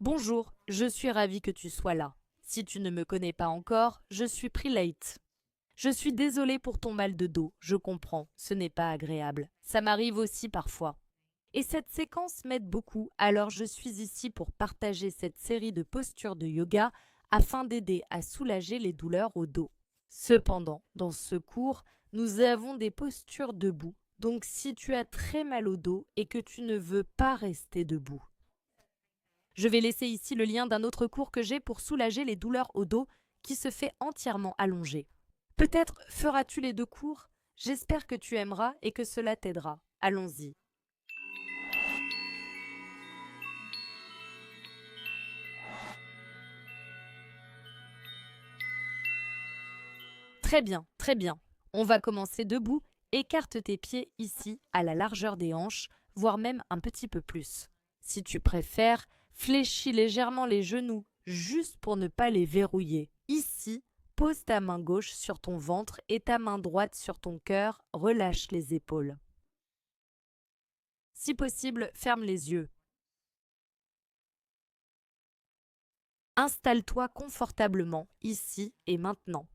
Bonjour, je suis ravie que tu sois là. Si tu ne me connais pas encore, je suis Prelate. Je suis désolée pour ton mal de dos, je comprends, ce n'est pas agréable. Ça m'arrive aussi parfois. Et cette séquence m'aide beaucoup, alors je suis ici pour partager cette série de postures de yoga afin d'aider à soulager les douleurs au dos. Cependant, dans ce cours, nous avons des postures debout, donc si tu as très mal au dos et que tu ne veux pas rester debout, je vais laisser ici le lien d'un autre cours que j'ai pour soulager les douleurs au dos qui se fait entièrement allongé. Peut-être feras-tu les deux cours? J'espère que tu aimeras et que cela t'aidera. Allons-y. Très bien, très bien. On va commencer debout. Écarte tes pieds ici à la largeur des hanches, voire même un petit peu plus. Si tu préfères, fléchis légèrement les genoux, juste pour ne pas les verrouiller. Ici, pose ta main gauche sur ton ventre et ta main droite sur ton cœur, relâche les épaules. Si possible, ferme les yeux. Installe-toi confortablement, ici et maintenant.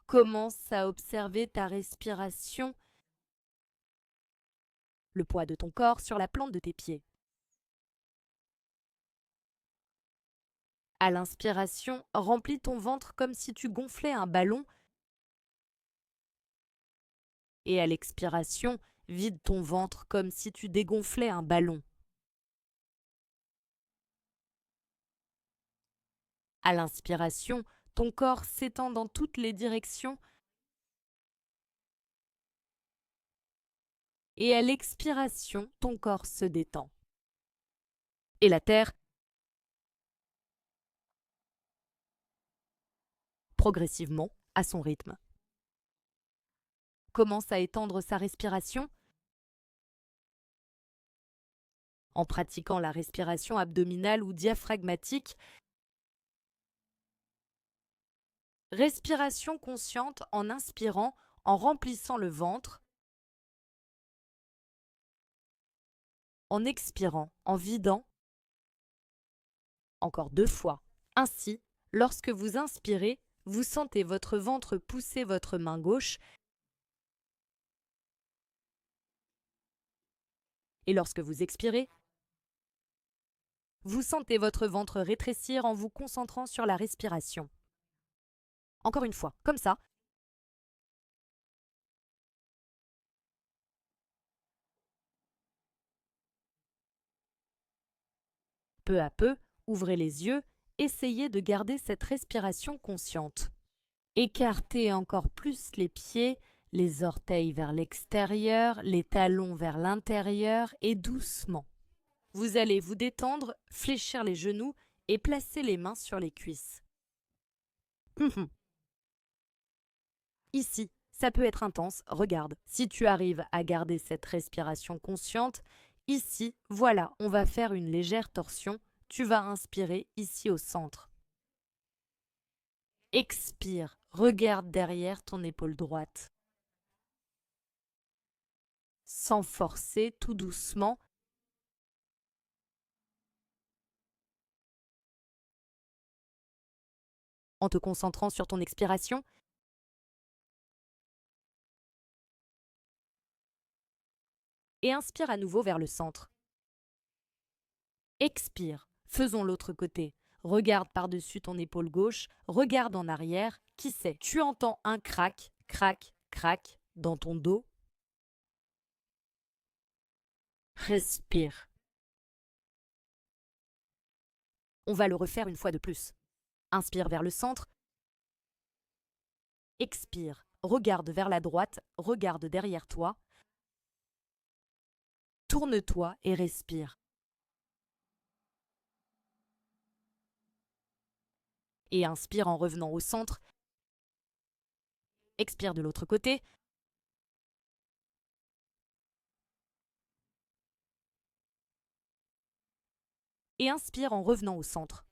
Commence à observer ta respiration, le poids de ton corps sur la plante de tes pieds. À l'inspiration, remplis ton ventre comme si tu gonflais un ballon et à l'expiration, vide ton ventre comme si tu dégonflais un ballon. À l'inspiration, ton corps s'étend dans toutes les directions et à l'expiration, ton corps se détend. Et la terre, progressivement, à son rythme, commence à étendre sa respiration en pratiquant la respiration abdominale ou diaphragmatique. Respiration consciente en inspirant, en remplissant le ventre, en expirant, en vidant, encore 2 fois. Ainsi, lorsque vous inspirez, vous sentez votre ventre pousser votre main gauche et lorsque vous expirez, vous sentez votre ventre rétrécir en vous concentrant sur la respiration. Encore une fois, comme ça. Peu à peu, ouvrez les yeux, essayez de garder cette respiration consciente. Écartez encore plus les pieds, les orteils vers l'extérieur, les talons vers l'intérieur et doucement. Vous allez vous détendre, fléchir les genoux et placer les mains sur les cuisses. Ici, ça peut être intense, regarde. Si tu arrives à garder cette respiration consciente, ici, voilà, on va faire une légère torsion. Tu vas inspirer ici au centre. Expire, regarde derrière ton épaule droite. Sans forcer, tout doucement. En te concentrant sur ton expiration. Et inspire à nouveau vers le centre. Expire. Faisons l'autre côté. Regarde par-dessus ton épaule gauche, regarde en arrière. Qui sait, tu entends un crac, crac, crac dans ton dos. Respire. On va le refaire une fois de plus. Inspire vers le centre. Expire. Regarde vers la droite, regarde derrière toi. Tourne-toi et respire. Et inspire en revenant au centre. Expire de l'autre côté. Et inspire en revenant au centre.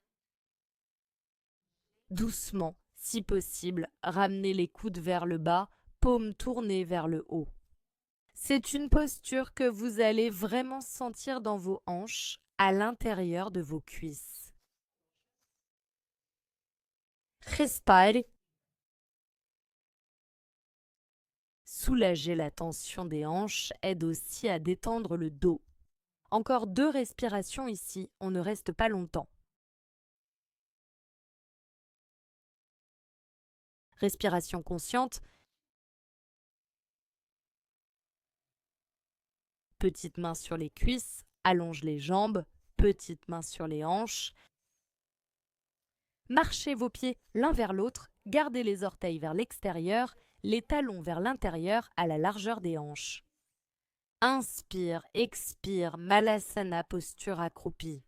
Doucement, si possible, ramenez les coudes vers le bas, paumes tournées vers le haut. C'est une posture que vous allez vraiment sentir dans vos hanches, à l'intérieur de vos cuisses. Respire. Soulager la tension des hanches aide aussi à détendre le dos. Encore 2 respirations ici, on ne reste pas longtemps. Respiration consciente. Petite main sur les cuisses, allonge les jambes, petite main sur les hanches. Marchez vos pieds l'un vers l'autre, gardez les orteils vers l'extérieur, les talons vers l'intérieur à la largeur des hanches. Inspire, expire, Malasana, posture accroupie.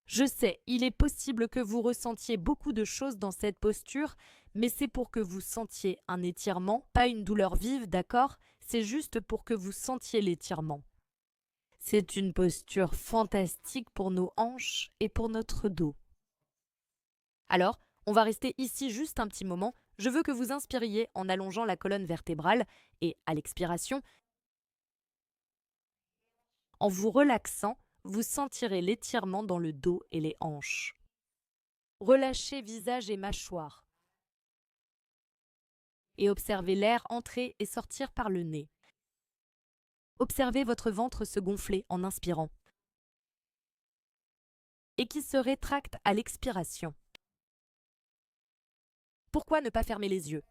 Je sais, il est possible que vous ressentiez beaucoup de choses dans cette posture, mais c'est pour que vous sentiez un étirement, pas une douleur vive, d'accord? C'est juste pour que vous sentiez l'étirement. C'est une posture fantastique pour nos hanches et pour notre dos. Alors, on va rester ici juste un petit moment. Je veux que vous inspiriez en allongeant la colonne vertébrale et, à l'expiration, en vous relaxant, vous sentirez l'étirement dans le dos et les hanches. Relâchez visage et mâchoire. Et observez l'air entrer et sortir par le nez. Observez votre ventre se gonfler en inspirant et qui se rétracte à l'expiration. Pourquoi ne pas fermer les yeux?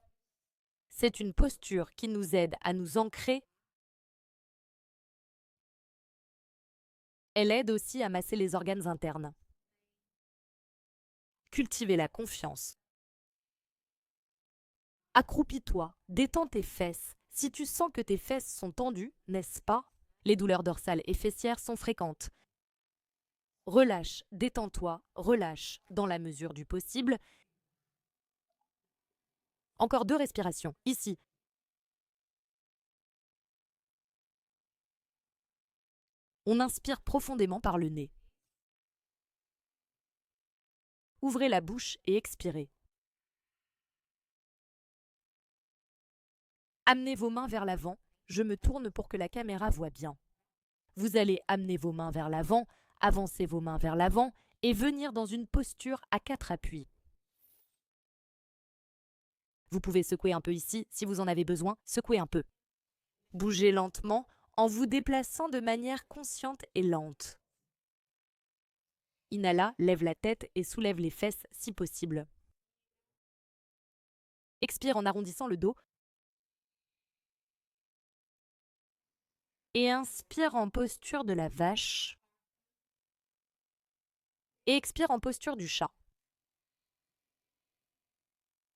C'est une posture qui nous aide à nous ancrer. Elle aide aussi à masser les organes internes. Cultivez la confiance. Accroupis-toi, détends tes fesses. Si tu sens que tes fesses sont tendues, n'est-ce pas? Les douleurs dorsales et fessières sont fréquentes. Relâche, détends-toi, relâche dans la mesure du possible. Encore 2 respirations, ici. On inspire profondément par le nez. Ouvrez la bouche et expirez. Amenez vos mains vers l'avant. Je me tourne pour que la caméra voie bien. Vous allez amener vos mains vers l'avant, avancer vos mains vers l'avant et venir dans une posture à 4 appuis. Vous pouvez secouer un peu ici si vous en avez besoin, secouez un peu. Bougez lentement en vous déplaçant de manière consciente et lente. Inhala, lève la tête et soulève les fesses si possible. Expire en arrondissant le dos. Et inspire en posture de la vache. Et expire en posture du chat.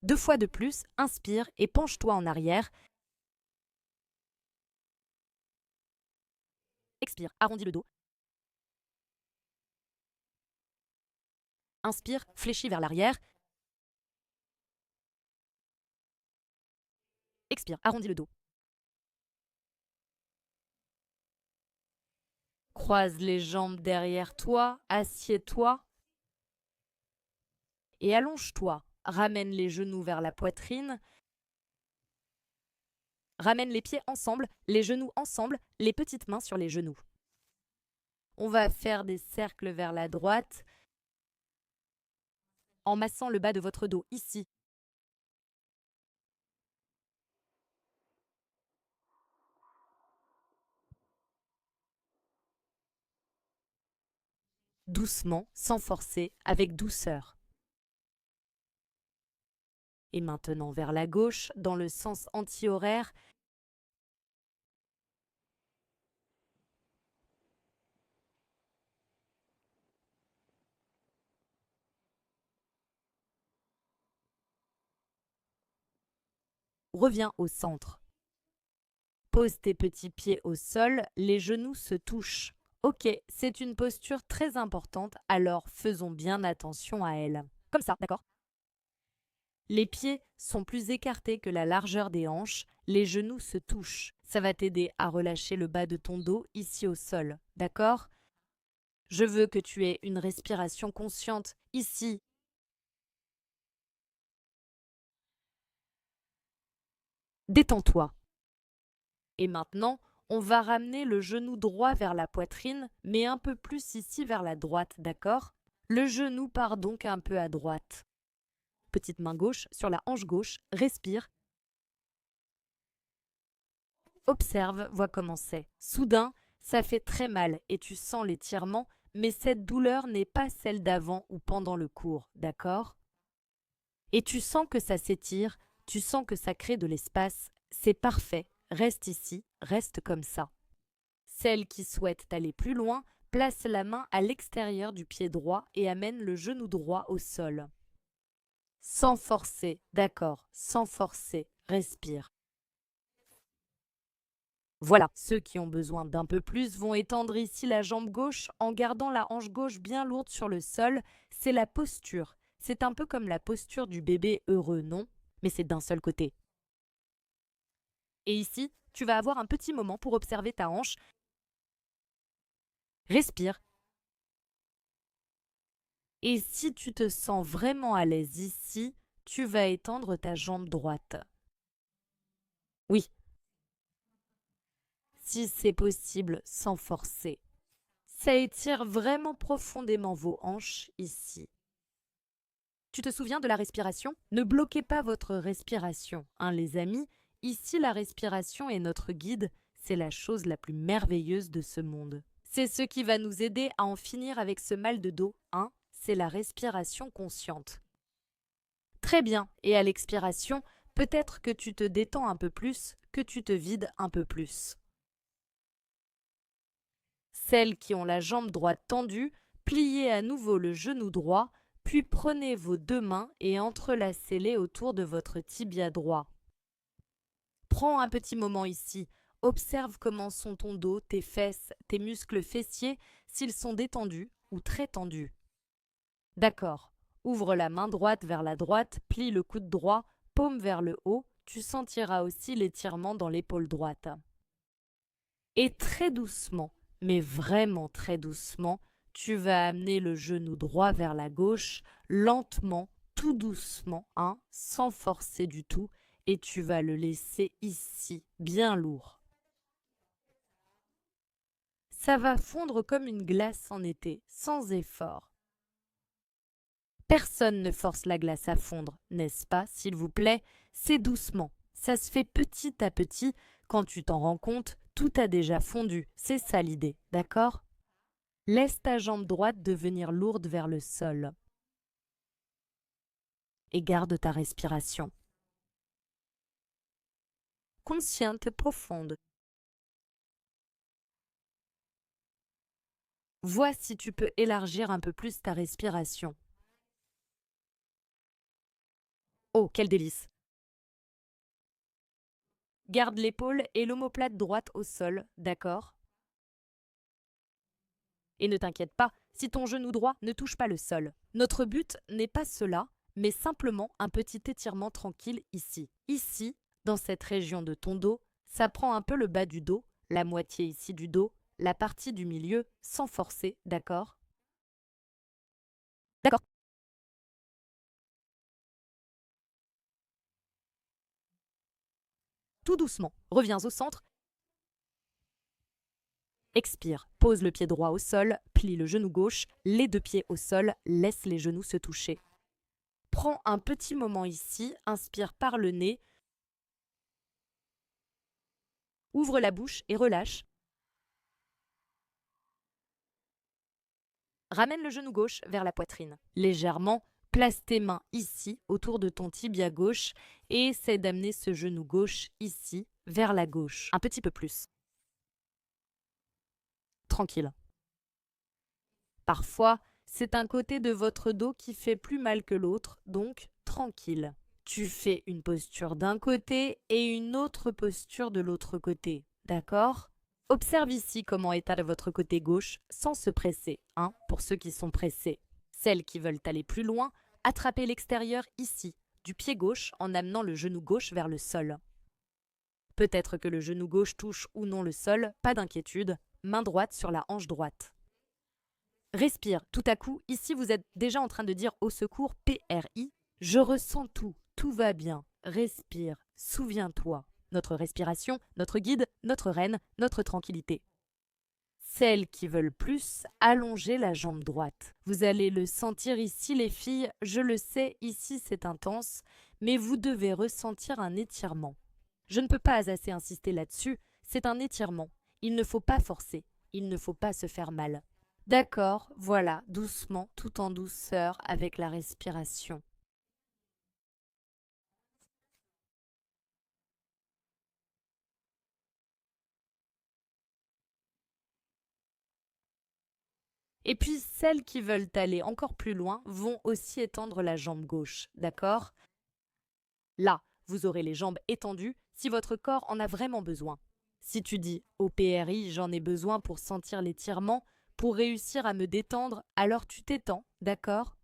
2 fois de plus, inspire et penche-toi en arrière. Expire, arrondis le dos. Inspire, fléchis vers l'arrière. Expire, arrondis le dos. Croise les jambes derrière toi, assieds-toi et allonge-toi. Ramène les genoux vers la poitrine. Ramène les pieds ensemble, les genoux ensemble, les petites mains sur les genoux. On va faire des cercles vers la droite en massant le bas de votre dos ici. Doucement, sans forcer, avec douceur. Et maintenant vers la gauche, dans le sens anti-horaire. Reviens au centre. Pose tes petits pieds au sol, les genoux se touchent. Ok, c'est une posture très importante, alors faisons bien attention à elle. Comme ça, d'accord? Les pieds sont plus écartés que la largeur des hanches, les genoux se touchent. Ça va t'aider à relâcher le bas de ton dos ici au sol, d'accord? Je veux que tu aies une respiration consciente ici. Détends-toi. Et maintenant, on va ramener le genou droit vers la poitrine, mais un peu plus ici vers la droite, d'accord? Le genou part donc un peu à droite. Petite main gauche sur la hanche gauche, respire. Observe, vois comment c'est. Soudain, ça fait très mal et tu sens l'étirement, mais cette douleur n'est pas celle d'avant ou pendant le cours, d'accord? Et tu sens que ça s'étire, tu sens que ça crée de l'espace, c'est parfait, reste ici, reste comme ça. Celle qui souhaite aller plus loin, place la main à l'extérieur du pied droit et amène le genou droit au sol. Sans forcer, d'accord, sans forcer, respire. Voilà, ceux qui ont besoin d'un peu plus vont étendre ici la jambe gauche en gardant la hanche gauche bien lourde sur le sol. C'est la posture. C'est un peu comme la posture du bébé heureux, non? Mais c'est d'un seul côté. Et ici, tu vas avoir un petit moment pour observer ta hanche. Respire. Et si tu te sens vraiment à l'aise ici, tu vas étendre ta jambe droite. Oui, si c'est possible, sans forcer. Ça étire vraiment profondément vos hanches ici. Tu te souviens de la respiration? Ne bloquez pas votre respiration, hein, les amis. Ici, la respiration est notre guide. C'est la chose la plus merveilleuse de ce monde. C'est ce qui va nous aider à en finir avec ce mal de dos, hein. C'est la respiration consciente. Très bien. Et à l'expiration, peut-être que tu te détends un peu plus, que tu te vides un peu plus. Celles qui ont la jambe droite tendue, pliez à nouveau le genou droit, puis prenez vos deux mains et entrelacez-les autour de votre tibia droit. Prends un petit moment ici. Observe comment sont ton dos, tes fesses, tes muscles fessiers, s'ils sont détendus ou très tendus. D'accord. Ouvre la main droite vers la droite, plie le coude droit, paume vers le haut. Tu sentiras aussi l'étirement dans l'épaule droite. Et très doucement, mais vraiment très doucement, tu vas amener le genou droit vers la gauche, lentement, tout doucement, hein, sans forcer du tout, et tu vas le laisser ici, bien lourd. Ça va fondre comme une glace en été, sans effort. Personne ne force la glace à fondre, n'est-ce pas, s'il vous plaît? C'est doucement. Ça se fait petit à petit. Quand tu t'en rends compte, tout a déjà fondu. C'est ça l'idée, d'accord? Laisse ta jambe droite devenir lourde vers le sol. Et garde ta respiration. Consciente profonde. Vois si tu peux élargir un peu plus ta respiration. Oh, quel délice! Garde l'épaule et l'omoplate droite au sol, d'accord? Et ne t'inquiète pas, si ton genou droit ne touche pas le sol. Notre but n'est pas cela, mais simplement un petit étirement tranquille ici. Ici, dans cette région de ton dos, ça prend un peu le bas du dos, la moitié ici du dos, la partie du milieu, sans forcer, d'accord? D'accord. Tout doucement, reviens au centre. Expire, pose le pied droit au sol, plie le genou gauche, les deux pieds au sol, laisse les genoux se toucher. Prends un petit moment ici, inspire par le nez, ouvre la bouche et relâche. Ramène le genou gauche vers la poitrine. Légèrement, place tes mains ici, autour de ton tibia gauche, et essaie d'amener ce genou gauche ici, vers la gauche. Un petit peu plus. Tranquille. Parfois, c'est un côté de votre dos qui fait plus mal que l'autre, donc tranquille. Tu fais une posture d'un côté et une autre posture de l'autre côté, d'accord? Observe ici comment est à votre côté gauche sans se presser, hein, pour ceux qui sont pressés. Celles qui veulent aller plus loin, attrapez l'extérieur ici, du pied gauche en amenant le genou gauche vers le sol. Peut-être que le genou gauche touche ou non le sol, pas d'inquiétude, main droite sur la hanche droite. Respire, tout à coup, ici vous êtes déjà en train de dire au secours PRI, je ressens tout, tout va bien, respire, souviens-toi. notre respiration, notre guide, notre reine, notre tranquillité. Celles qui veulent plus, allongez la jambe droite. Vous allez le sentir ici les filles, je le sais, ici c'est intense, mais vous devez ressentir un étirement. Je ne peux pas assez insister là-dessus, c'est un étirement. Il ne faut pas forcer, il ne faut pas se faire mal. D'accord, voilà, doucement, tout en douceur avec la respiration. Et puis celles qui veulent aller encore plus loin vont aussi étendre la jambe gauche, d'accord? Là, vous aurez les jambes étendues si votre corps en a vraiment besoin. Si tu dis au PRI j'en ai besoin pour sentir l'étirement, pour réussir à me détendre, alors tu t'étends, d'accord?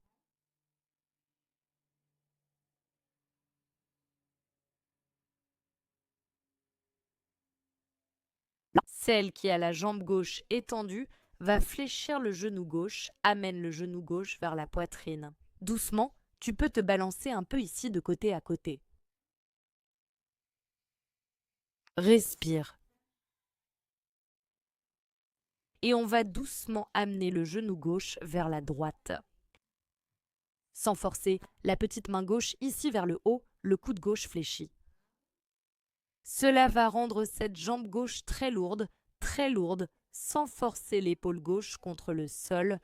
Celle qui a la jambe gauche étendue va fléchir le genou gauche, amène le genou gauche vers la poitrine. Doucement, tu peux te balancer un peu ici de côté à côté. Respire. Et on va doucement amener le genou gauche vers la droite. Sans forcer, la petite main gauche ici vers le haut, le coude gauche fléchi. Cela va rendre cette jambe gauche très lourde, sans forcer l'épaule gauche contre le sol.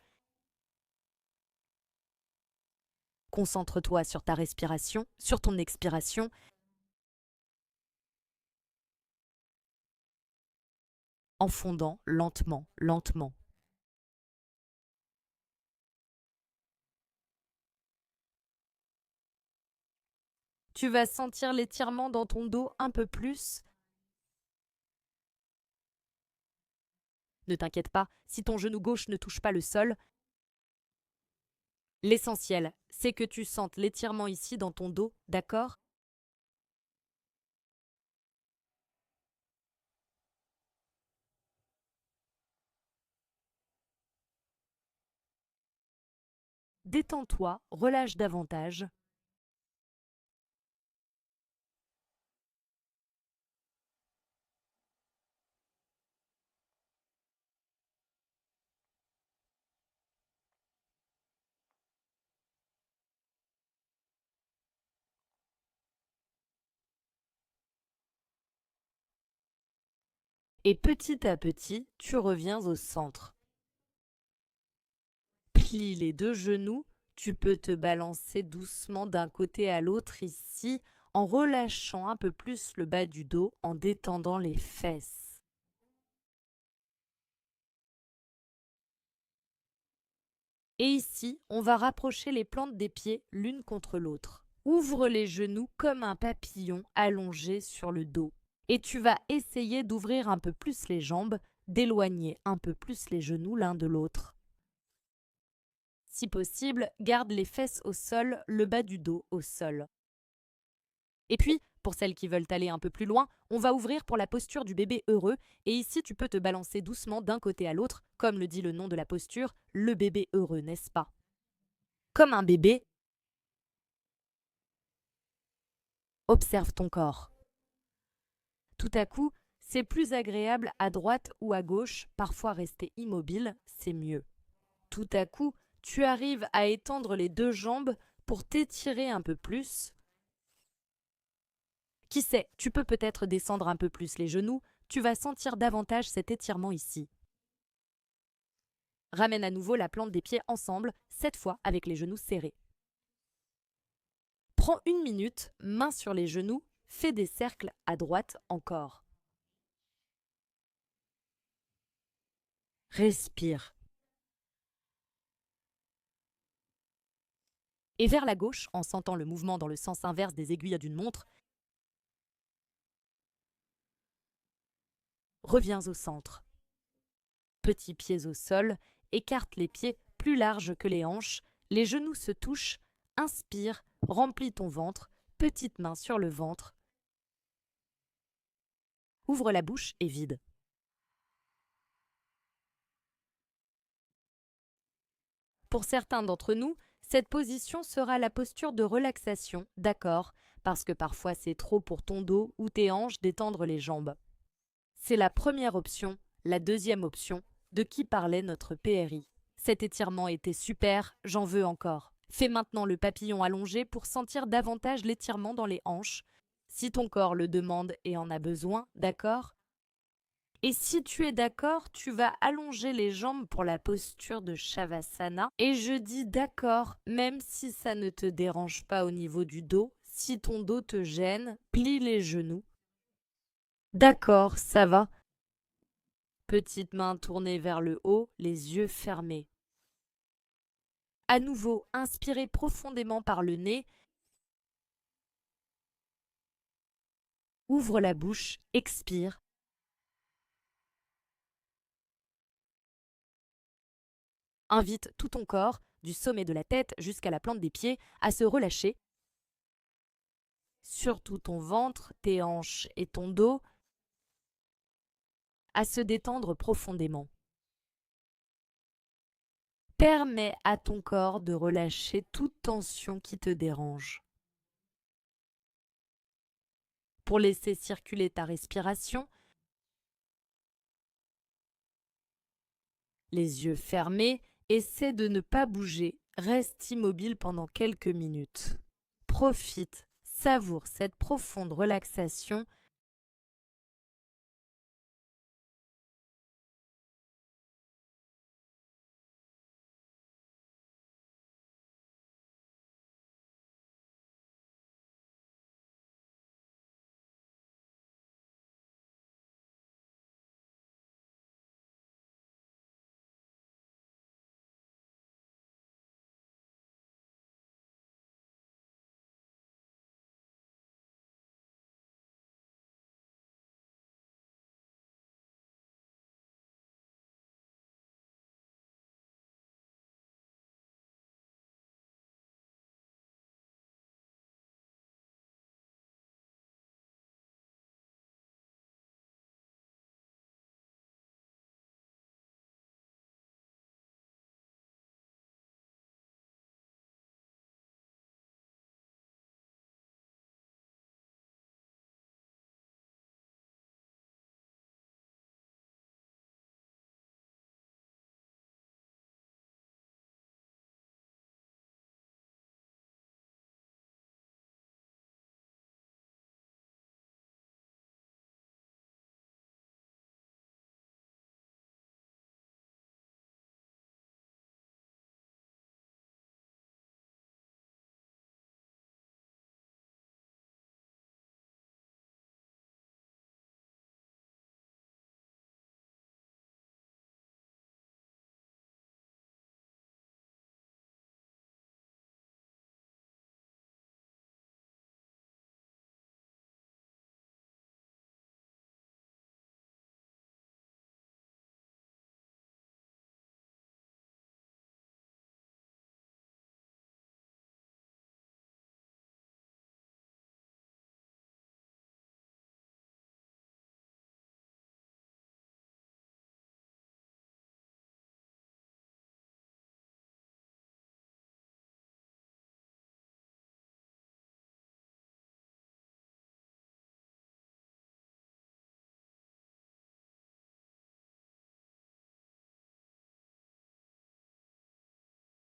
Concentre-toi sur ta respiration, sur ton expiration. En fondant lentement, lentement. Tu vas sentir l'étirement dans ton dos un peu plus. Ne t'inquiète pas, si ton genou gauche ne touche pas le sol, l'essentiel, c'est que tu sentes l'étirement ici dans ton dos, d'accord? Détends-toi, relâche davantage. Et petit à petit, tu reviens au centre. Plie les deux genoux, tu peux te balancer doucement d'un côté à l'autre ici, en relâchant un peu plus le bas du dos, en détendant les fesses. Et ici, on va rapprocher les plantes des pieds l'une contre l'autre. Ouvre les genoux comme un papillon allongé sur le dos. Et tu vas essayer d'ouvrir un peu plus les jambes, d'éloigner un peu plus les genoux l'un de l'autre. Si possible, garde les fesses au sol, le bas du dos au sol. Et puis, pour celles qui veulent aller un peu plus loin, on va ouvrir pour la posture du bébé heureux, et ici tu peux te balancer doucement d'un côté à l'autre, comme le dit le nom de la posture, le bébé heureux, n'est-ce pas? Comme un bébé, observe ton corps. Tout à coup, c'est plus agréable à droite ou à gauche, parfois rester immobile, c'est mieux. Tout à coup, tu arrives à étendre les deux jambes pour t'étirer un peu plus. Qui sait, tu peux peut-être descendre un peu plus les genoux, tu vas sentir davantage cet étirement ici. Ramène à nouveau la plante des pieds ensemble, cette fois avec les genoux serrés. Prends une minute, main sur les genoux, fais des cercles à droite encore. Respire. Et vers la gauche, en sentant le mouvement dans le sens inverse des aiguilles d'une montre, reviens au centre. Petits pieds au sol, écarte les pieds plus larges que les hanches, les genoux se touchent, inspire, remplis ton ventre, petite main sur le ventre. Ouvre la bouche et vide. Pour certains d'entre nous, cette position sera la posture de relaxation, d'accord, parce que parfois c'est trop pour ton dos ou tes hanches d'étendre les jambes. C'est la première option. La deuxième option, de qui parlait notre PRI. Cet étirement était super, j'en veux encore. Fais maintenant le papillon allongé pour sentir davantage l'étirement dans les hanches, si ton corps le demande et en a besoin, d'accord? Et si tu es d'accord, tu vas allonger les jambes pour la posture de Shavasana. Et je dis d'accord, même si ça ne te dérange pas au niveau du dos. Si ton dos te gêne, plie les genoux. D'accord, ça va. Petite main tournée vers le haut, les yeux fermés. À nouveau, inspirez profondément par le nez. Ouvre la bouche, expire. Invite tout ton corps, du sommet de la tête jusqu'à la plante des pieds, à se relâcher. Surtout ton ventre, tes hanches et ton dos, à se détendre profondément. Permets à ton corps de relâcher toute tension qui te dérange. Pour laisser circuler ta respiration, les yeux fermés, essaie de ne pas bouger, reste immobile pendant quelques minutes. Profite, savoure cette profonde relaxation.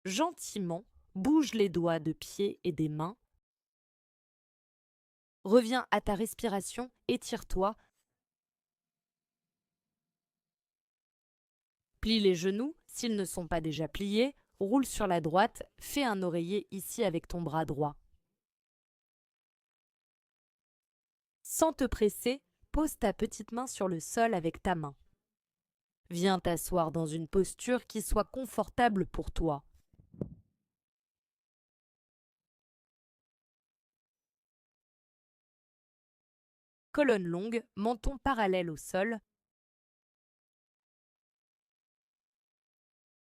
Gentiment, bouge les doigts de pied et des mains. Reviens à ta respiration, étire-toi. Plie les genoux, s'ils ne sont pas déjà pliés, roule sur la droite, fais un oreiller ici avec ton bras droit. Sans te presser, pose ta petite main sur le sol avec ta main. Viens t'asseoir dans une posture qui soit confortable pour toi. Colonne longue, menton parallèle au sol.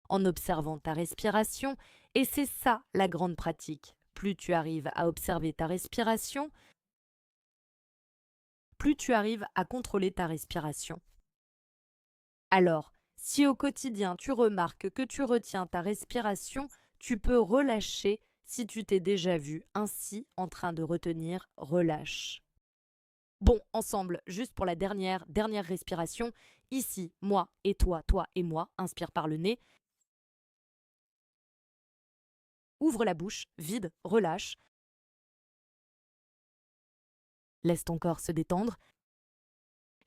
En observant ta respiration, et c'est ça la grande pratique. Plus tu arrives à observer ta respiration, plus tu arrives à contrôler ta respiration. Alors, si au quotidien tu remarques que tu retiens ta respiration, tu peux relâcher Si tu t'es déjà vu ainsi en train de retenir, relâche. Bon, ensemble, juste pour la dernière respiration. Ici, moi et toi et moi. Inspire par le nez. Ouvre la bouche, vide, relâche. Laisse ton corps se détendre.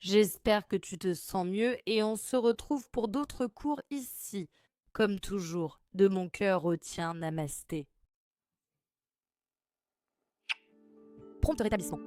J'espère que tu te sens mieux et on se retrouve pour d'autres cours ici. Comme toujours, de mon cœur au tien, namasté. Prompt rétablissement.